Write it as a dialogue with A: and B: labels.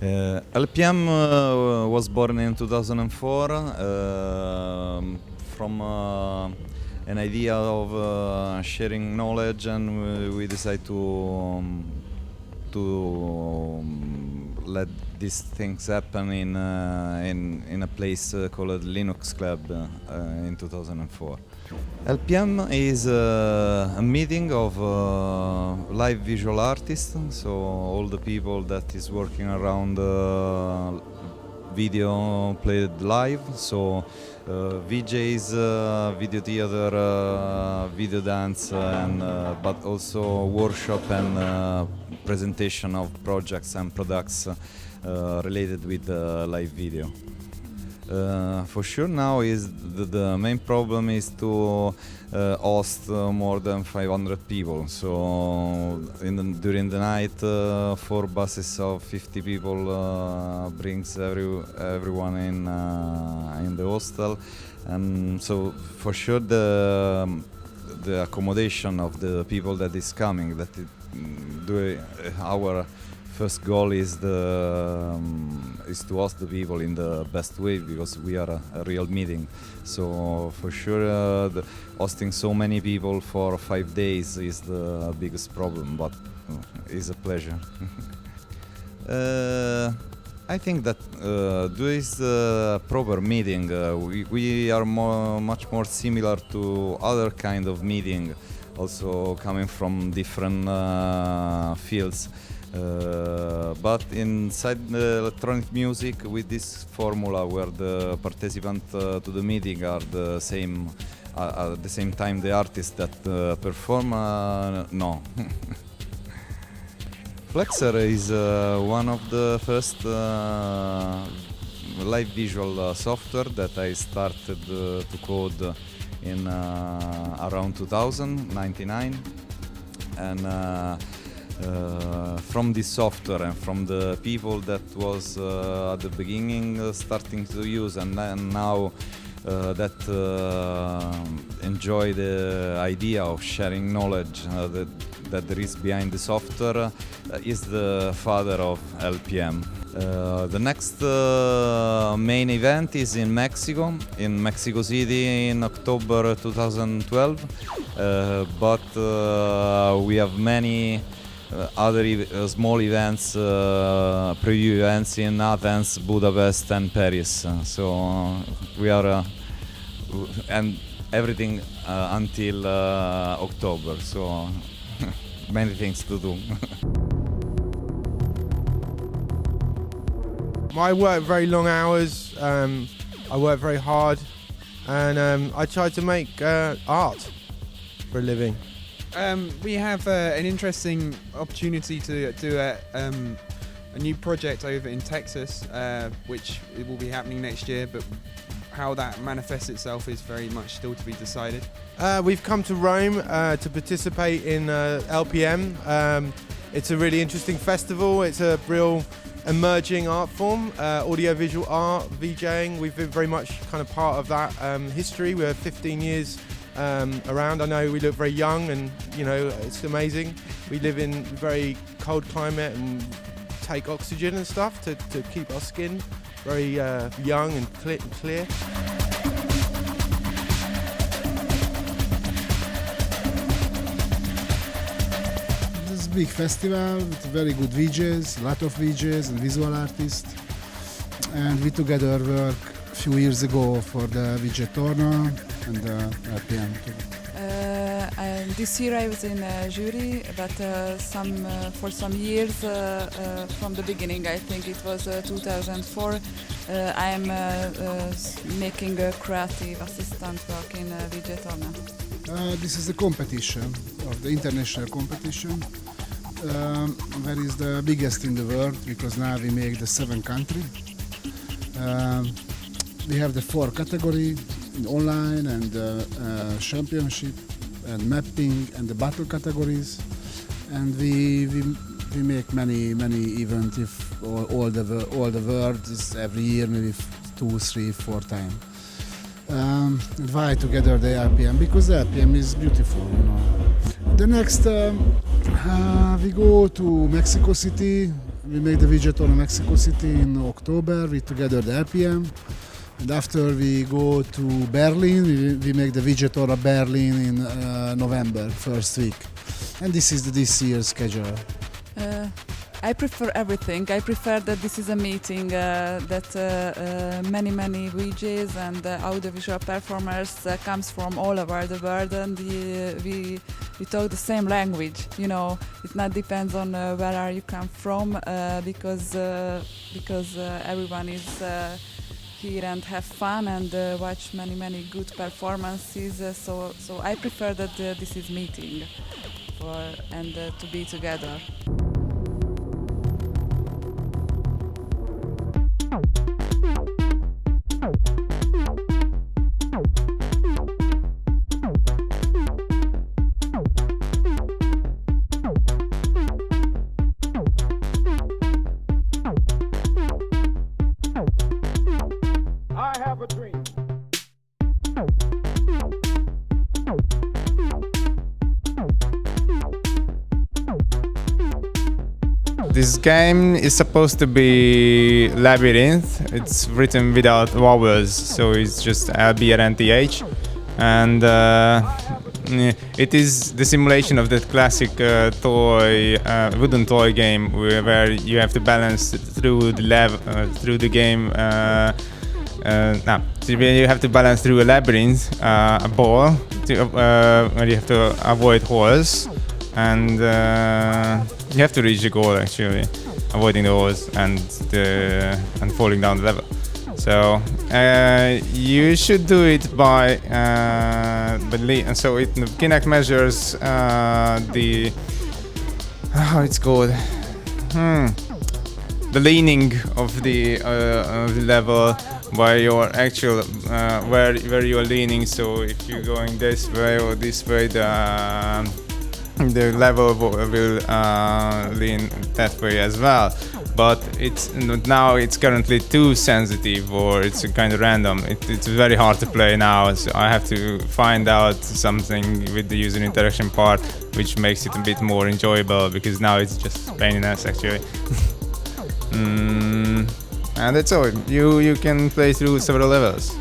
A: LPM was born in 2004 from an idea of sharing knowledge, and we decided to let these things happen in a place called Linux Club in 2004. LPM is a meeting of live visual artists, so all the people that is working around video played live, so VJs, video theater, video dance, and but also workshop and presentation of projects and products related with live video. For sure now is the main problem is to host more than 500 people, so during the night 4 buses of 50 people brings everyone in the hostel, and so for sure the accommodation of the people that is coming, that our first goal is to host the people in the best way, because we are a real meeting. So for sure hosting so many people for 5 days is the biggest problem, but it's a pleasure. I think that this proper meeting, we are much more similar to other kind of meeting, also coming from different fields. But inside the electronic music, with this formula where the participants to the meeting are the same, at the same time the artists that perform, no. Flexer is one of the first live visual software that I started to code in around 1999, and from this software and from the people that was at the beginning starting to use, and then now that enjoy the idea of sharing knowledge that there is behind the software, is the father of LPM. The next main event is in Mexico City in October 2012, but we have many other small events, preview events in Athens, Budapest and Paris. So we are and everything until October, so many things to do.
B: I work very long hours, I work very hard, and I try to make art for a living.
C: We have an interesting opportunity to do a new project over in Texas, which will be happening next year, but how that manifests itself is very much still to be decided.
B: We've come to Rome to participate in LPM. It's a really interesting festival. It's a real emerging art form, audiovisual art, VJing. We've been very much kind of part of that history. We're 15 years around. I know we look very young, and you know, it's amazing. We live in a very cold climate and take oxygen and stuff to keep our skin very young and clear.
D: This is a big festival with very good VJs, a lot of VJs and visual artists, and we together worked a few years ago for the VJ Torna and the LPM.
E: And this year I was in a jury, but for some years, from the beginning, I think it was 2004, I am making a creative assistant work in VJ Torna.
D: This is a competition, of the international competition, that is the biggest in the world, because now we make the 7 countries. We have the 4 categories, online and championship and mapping and the battle categories, and we make many events. If all the world is every year, maybe 2, 3, 4 times. Why together the LPM? Because the LPM is beautiful, you know. The next we go to Mexico City We make the widget on Mexico City in October. We together the LPM. And after we go to Berlin, we make the widget on Berlin in November, first week. And this is this year's schedule.
E: I prefer everything. I prefer that this is a meeting that many VJs and audiovisual performers comes from all over the world, and we talk the same language. You know, it not depends on where are you come from, because everyone is here and have fun and watch many good performances. So I prefer that this is meeting and to be together.
F: This game is supposed to be Labyrinth. It's written without vowels, so it's just LBRNTH. And it is the simulation of that classic wooden toy game where you have to balance through the game. So you have to balance through a labyrinth, a ball, where you have to avoid holes, and you have to reach the goal actually, avoiding the holes and falling down the level. So you should do it by and so it Kinect measures the how it's called the leaning of the level by your actual where you are leaning. So if you're going this way or this way, the level will lean that way as well. But now it's currently too sensitive, or it's kind of random. It's very hard to play now, so I have to find out something with the user interaction part which makes it a bit more enjoyable, because now it's just pain in the ass actually. And that's all. You can play through several levels.